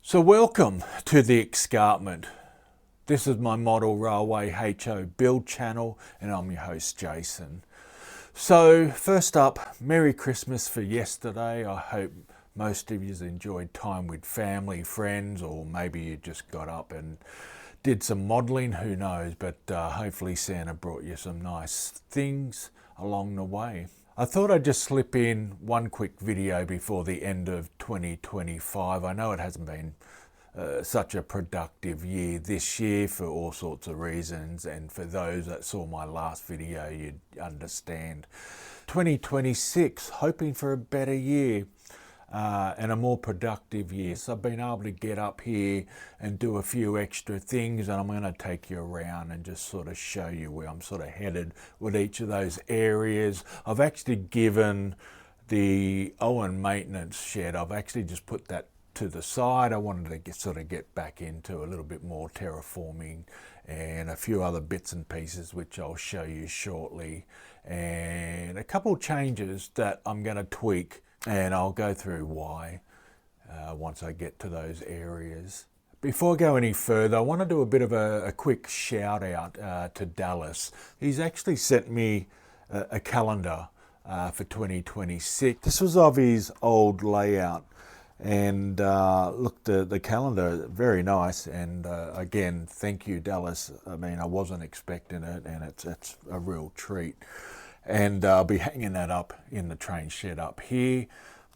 So welcome to the Escarpment. This is my model railway HO build channel and I'm your host Jason. So first up, Merry Christmas for yesterday. I hope most of you enjoyed time with family, friends, or maybe you just got up and did some modelling, who knows, but hopefully Santa brought you some nice things along the way. I thought I'd just slip in one quick video before the end of 2025. I know it hasn't been such a productive year this year for all sorts of reasons, and for those that saw my last video you'd understand. 2026, hoping for a better year and a more productive year. So I've been able to get up here and do a few extra things, and I'm going to take you around and just sort of show you where I'm sort of headed with each of those areas. I've actually given the Owen maintenance shed, I've actually just put that to the side. I wanted to sort of get back into a little bit more terraforming and a few other bits and pieces which I'll show you shortly, and a couple of changes that I'm going to tweak, and I'll go through why once I get to those areas. Before I go any further, I want to do a bit of a quick shout out to Dallas. He's actually sent me a calendar for 2026. This was of his old layout, and look, the calendar, very nice, and again, thank you Dallas. I mean, I wasn't expecting it, and it's a real treat. And I'll be hanging that up in the train shed up here,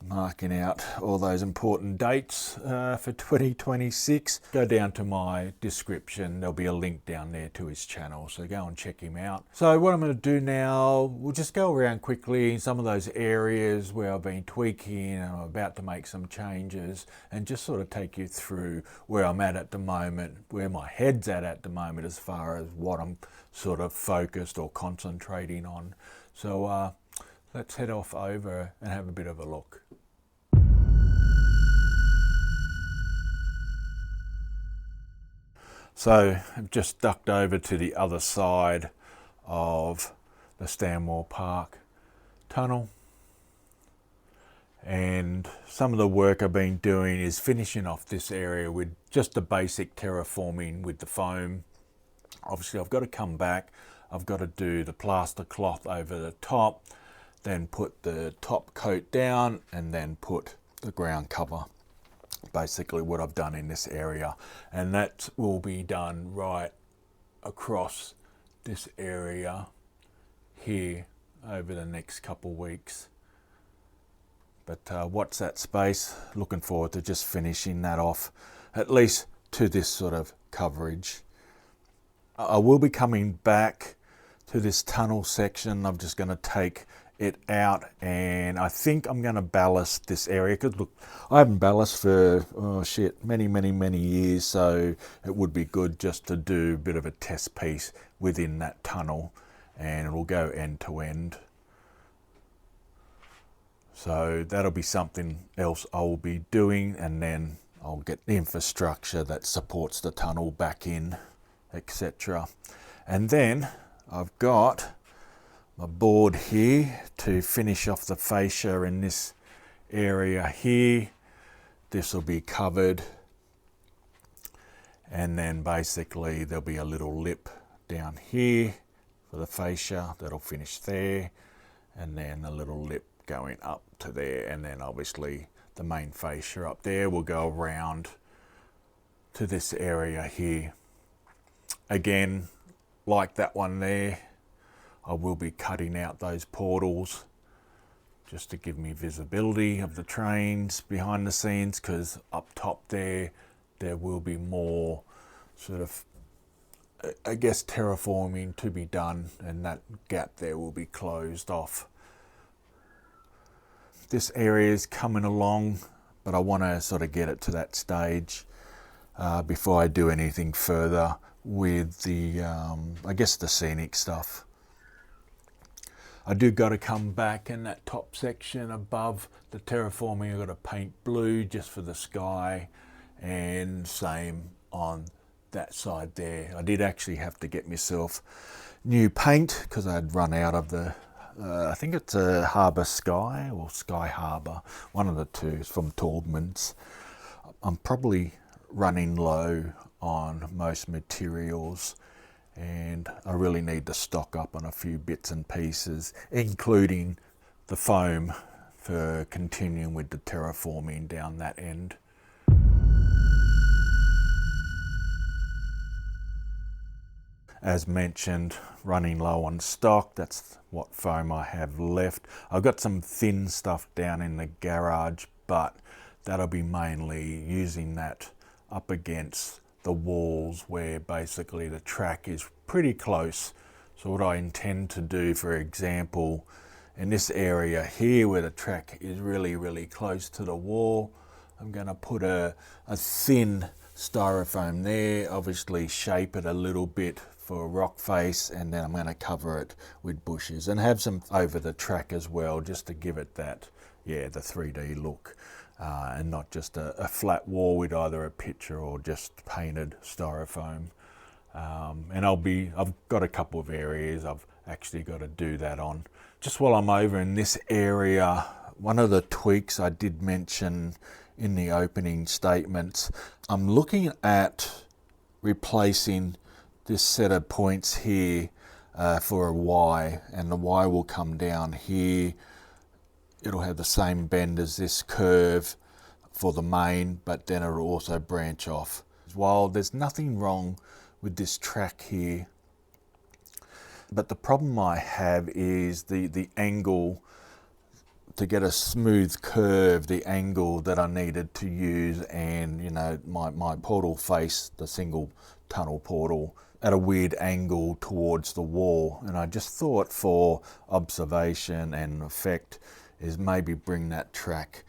marking out all those important dates for 2026. Go down to my description, there'll be a link down there to his channel, so go and check him out. So what I'm going to do now, we'll just go around quickly in some of those areas where I've been tweaking and I'm about to make some changes, and just sort of take you through where I'm at the moment, where my head's at the moment as far as what I'm sort of focused or concentrating on. So let's head off over and have a bit of a look. So I've just ducked over to the other side of the Stanmore Park tunnel, and some of the work I've been doing is finishing off this area with just the basic terraforming with the foam. Obviously I've got to come back, I've got to do the plaster cloth over the top, then put the top coat down, and then put the ground cover. Basically what I've done in this area, and that will be done right across this area here over the next couple weeks. But watch that space, looking forward to just finishing that off, at least to this sort of coverage. I will be coming back to this tunnel section. I'm just going to take it out, and I think I'm going to ballast this area, because look, I haven't ballast for many years, so it would be good just to do a bit of a test piece within that tunnel, and it'll go end to end. So that'll be something else I'll be doing, and then I'll get the infrastructure that supports the tunnel back in, etc. And then I've got my board here to finish off the fascia in this area here. This will be covered, and then basically there'll be a little lip down here for the fascia that'll finish there, and then a little lip going up to there, and then obviously the main fascia up there will go around to this area here. Again, like that one there, I will be cutting out those portals just to give me visibility of the trains behind the scenes, because up top there will be more sort of, I guess, terraforming to be done, and that gap there will be closed off. This area is coming along, but I want to sort of get it to that stage before I do anything further with the, I guess, the scenic stuff. I do got to come back in that top section above the terraforming. I've got to paint blue just for the sky, and same on that side there. I did actually have to get myself new paint because I'd run out of the I think it's a Harbour Sky or Sky Harbour, one of the two. It's from Taubman's. I'm probably running low on most materials, and I really need to stock up on a few bits and pieces, including the foam for continuing with the terraforming down that end. As mentioned, running low on stock, that's what foam I have left. I've got some thin stuff down in the garage, but that'll be mainly using that up against the walls where basically the track is pretty close. So what I intend to do, for example, in this area here where the track is really close to the wall, I'm going to put a thin styrofoam there, obviously shape it a little bit for a rock face, and then I'm going to cover it with bushes and have some over the track as well, just to give it that, yeah, the 3D look, and not just a flat wall with either a picture or just painted styrofoam. And I've got a couple of areas I've actually got to do that on. Just while I'm over in this area, one of the tweaks I did mention in the opening statements, I'm looking at replacing this set of points here for a Y, and the Y will come down here. It'll have the same bend as this curve for the main, but then it'll also branch off. While there's nothing wrong with this track here, but the problem I have is the angle. To get a smooth curve, the angle that I needed to use, and you know, my portal face, the single tunnel portal, at a weird angle towards the wall, and I just thought for observation and effect is maybe bring that track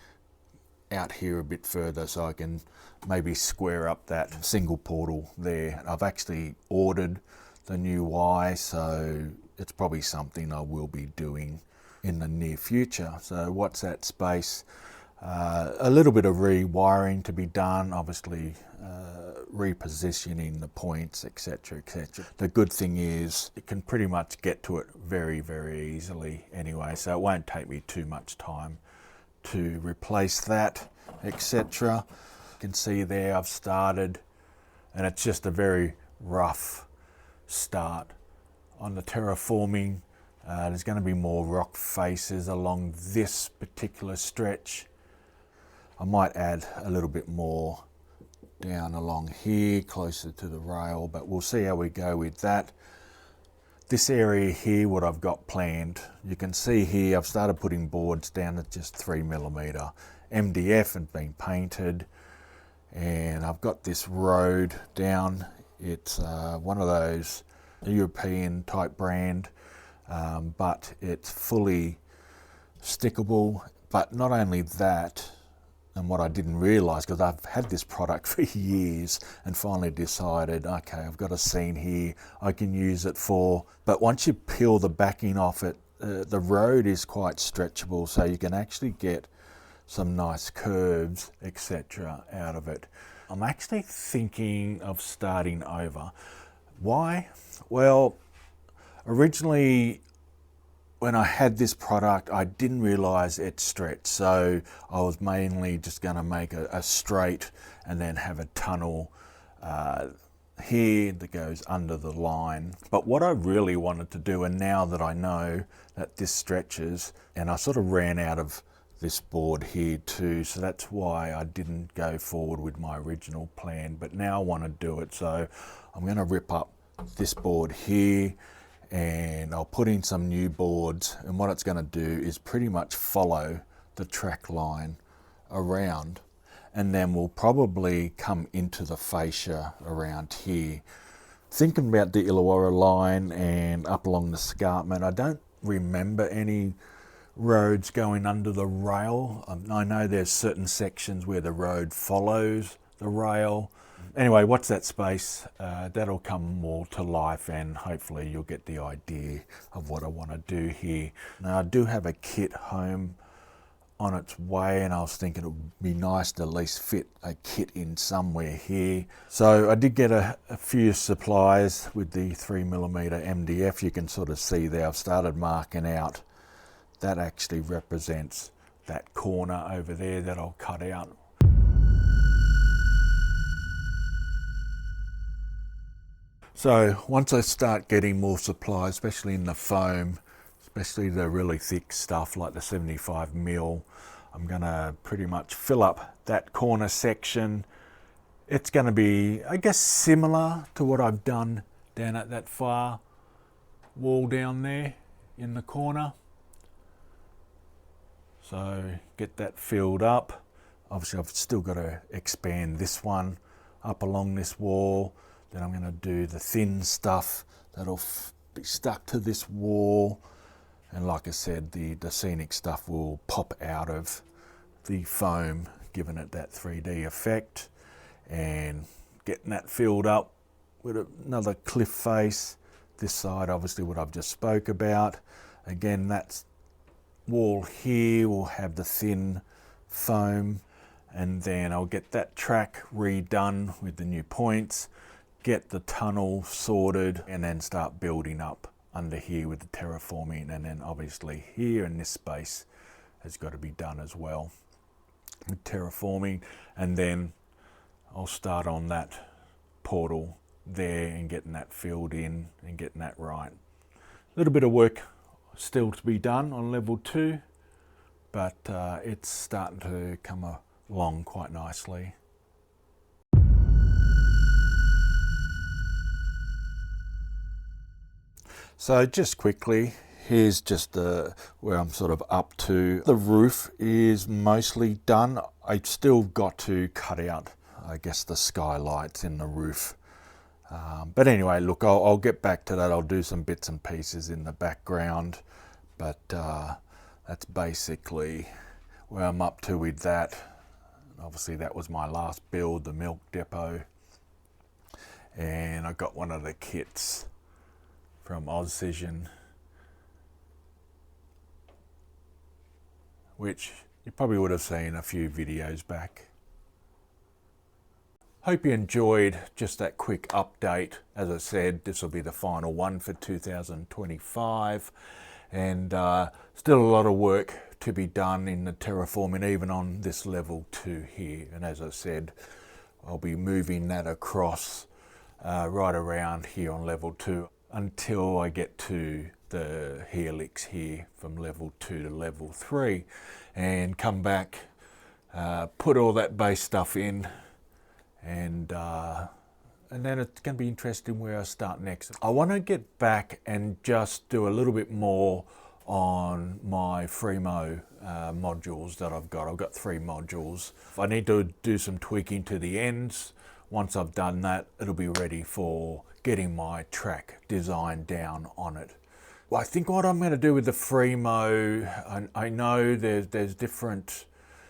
out here a bit further so I can maybe square up that single portal there. I've actually ordered the new Y, so it's probably something I will be doing in the near future. So what's that space? A little bit of rewiring to be done, obviously repositioning the points, etc, etc. The good thing is it can pretty much get to it very easily anyway, so it won't take me too much time to replace that, etc. You can see there I've started, and it's just a very rough start on the terraforming. There's going to be more rock faces along this particular stretch. I might add a little bit more down along here closer to the rail, but we'll see how we go with that. This area here, what I've got planned, you can see here I've started putting boards down at just 3mm. MDF and been painted, and I've got this road down. It's one of those European type brand, but it's fully stickable. But not only that, and what I didn't realise, because I've had this product for years and finally decided, okay, I've got a scene here I can use it for. But once you peel the backing off it, the road is quite stretchable, so you can actually get some nice curves, etc. out of it. I'm actually thinking of starting over. Why? Well, originally when I had this product, I didn't realise it stretched, so I was mainly just going to make a straight and then have a tunnel here that goes under the line. But what I really wanted to do, and now that I know that this stretches, and I sort of ran out of this board here too, so that's why I didn't go forward with my original plan, but now I want to do it. So I'm going to rip up this board here, and I'll put in some new boards, and what it's going to do is pretty much follow the track line around, and then we'll probably come into the fascia around here. Thinking about the Illawarra line and up along the Escarpment, I don't remember any roads going under the rail. I know there's certain sections where the road follows the rail. Anyway, watch that space. That'll come more to life, and hopefully you'll get the idea of what I want to do here. Now, I do have a kit home on its way, and I was thinking it would be nice to at least fit a kit in somewhere here. So I did get a few supplies with the 3mm MDF. You can sort of see there I've started marking out. That actually represents that corner over there that I'll cut out. So once I start getting more supply, especially in the foam, especially the really thick stuff like the 75 mil, I'm going to pretty much fill up that corner section. It's going to be, I guess, similar to what I've done down at that far wall down there in the corner. So get that filled up. Obviously I've still got to expand this one up along this wall. Then I'm going to do the thin stuff that'll be stuck to this wall. And like I said, the scenic stuff will pop out of the foam, giving it that 3D effect. And getting that filled up with another cliff face. This side, obviously what I've just spoke about. Again, that wall here will have the thin foam. And then I'll get that track redone with the new points. Get the tunnel sorted and then start building up under here with the terraforming, and then obviously here in this space has got to be done as well with terraforming. And then I'll start on that portal there and getting that filled in and getting that right. A little bit of work still to be done on level 2, but it's starting to come along quite nicely. So just quickly, here's just where I'm sort of up to. The roof is mostly done. I've still got to cut out, I guess, the skylights in the roof. But anyway, look, I'll get back to that. I'll do some bits and pieces in the background. But that's basically where I'm up to with that. Obviously, that was my last build, the milk depot. And I got one of the kits from Ozcision, which you probably would have seen a few videos back. Hope you enjoyed just that quick update. As I said, this will be the final one for 2025, and still a lot of work to be done in the terraforming, even on this level 2 here. And as I said, I'll be moving that across right around here on level 2 until I get to the helix here from level 2 to level 3, and come back, put all that base stuff in, and then it's going to be interesting where I start next. I want to get back and just do a little bit more on my Fremo modules that I've got. I've got 3 modules. I need to do some tweaking to the ends. Once I've done that, it'll be ready for getting my track design down on it. Well, I think what I'm going to do with the Fremo, I know there's different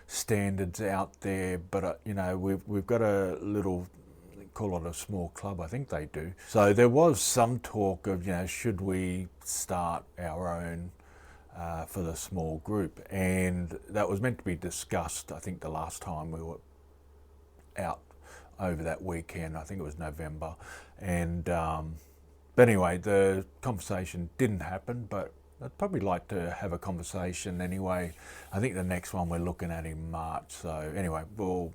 standards out there, but you know, we've got a little, call it a small club, I think they do. So there was some talk of, you know, should we start our own for the small group, and that was meant to be discussed, I think, the last time we were out over that weekend. I think it was November, and but anyway, the conversation didn't happen, but I'd probably like to have a conversation anyway. I think the next one we're looking at in March, so anyway, we'll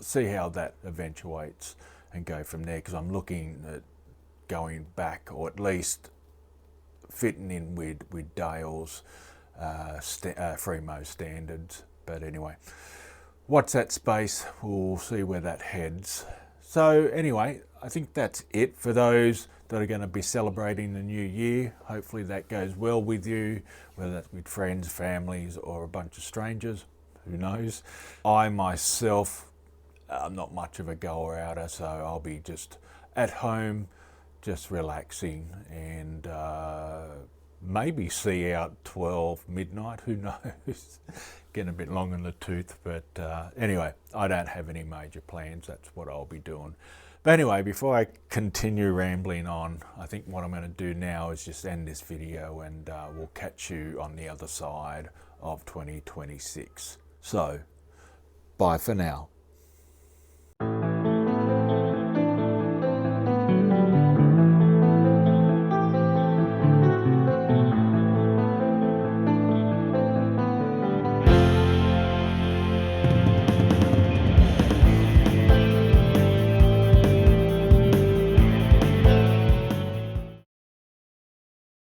see how that eventuates and go from there, because I'm looking at going back, or at least fitting in with Dale's Fremo standards. But anyway, what's that space? We'll see where that heads. So anyway, I think that's it for those that are going to be celebrating the new year. Hopefully that goes well with you, whether that's with friends, families, or a bunch of strangers, who knows. I myself, I'm not much of a goer-outer, so I'll be just at home, just relaxing, and maybe see out 12 midnight, who knows. Getting a bit long in the tooth, but anyway, I don't have any major plans. That's what I'll be doing. But anyway, before I continue rambling on, I think what I'm going to do now is just end this video, and we'll catch you on the other side of 2026. So, bye for now.